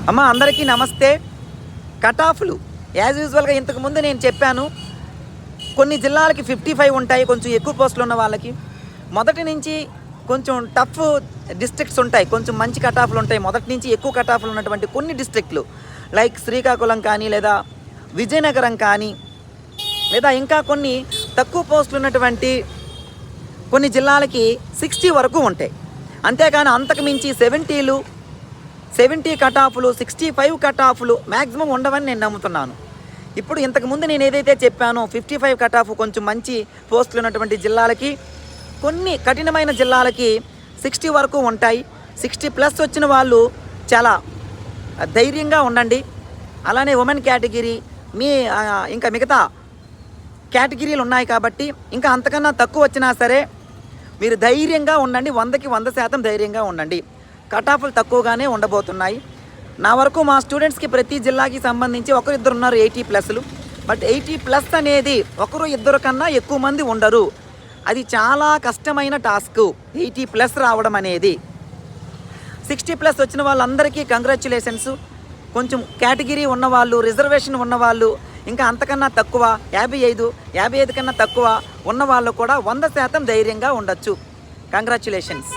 అమ్మ అందరికీ నమస్తే. కటాఫ్లు యాజ్ యూజువల్గా ఇంతకుముందు నేను చెప్పాను, కొన్ని జిల్లాలకి 55 ఉంటాయి, కొంచెం ఎక్కువ పోస్టులు ఉన్న వాళ్ళకి. మొదటి నుంచి కొంచెం టఫ్ డిస్ట్రిక్ట్స్ ఉంటాయి, కొంచెం మంచి కటాఫ్లు ఉంటాయి. మొదటి నుంచి ఎక్కువ కటాఫ్లు ఉన్నటువంటి కొన్ని డిస్ట్రిక్ట్లు లైక్ శ్రీకాకుళం కానీ, లేదా విజయనగరం కానీ, లేదా ఇంకా కొన్ని తక్కువ పోస్టులు ఉన్నటువంటి కొన్ని జిల్లాలకి 60 వరకు ఉంటాయి. అంతేకాని అంతకు మించి 70 కటాఫ్లు, 65 కటాఫ్లు మ్యాక్సిమం ఉండవని నేను నమ్ముతున్నాను. ఇప్పుడు ఇంతకుముందు నేను ఏదైతే చెప్పానో 55 కటాఫ్ కొంచెం మంచి పోస్టులు ఉన్నటువంటి జిల్లాలకి, కొన్ని కఠినమైన జిల్లాలకి 60 వరకు ఉంటాయి. 60+ వచ్చిన వాళ్ళు చాలా ధైర్యంగా ఉండండి. అలానే ఉమెన్ కేటగిరీ, ఇంకా మిగతా కేటగిరీలు ఉన్నాయి కాబట్టి ఇంకా అంతకన్నా తక్కువ వచ్చినా సరే మీరు ధైర్యంగా ఉండండి. 100కి 100% ధైర్యంగా ఉండండి. కటాఫ్లు తక్కువగానే ఉండబోతున్నాయి. నా వరకు మా స్టూడెంట్స్కి ప్రతి జిల్లాకి సంబంధించి ఒకరిద్దరు ఉన్నారు 80+లు. బట్ 80+ అనేది ఒకరు ఇద్దరు కన్నా ఎక్కువ మంది ఉండరు. అది చాలా కష్టమైన టాస్క్ 80+ రావడం అనేది. 60+ వచ్చిన వాళ్ళందరికీ కంగ్రాచ్యులేషన్స్. కొంచెం కేటగిరీ ఉన్నవాళ్ళు, రిజర్వేషన్ ఉన్నవాళ్ళు, ఇంకా అంతకన్నా తక్కువ 55 కన్నా తక్కువ ఉన్న వాళ్ళు కూడా 100% ధైర్యంగా ఉండొచ్చు. కంగ్రాచ్యులేషన్స్.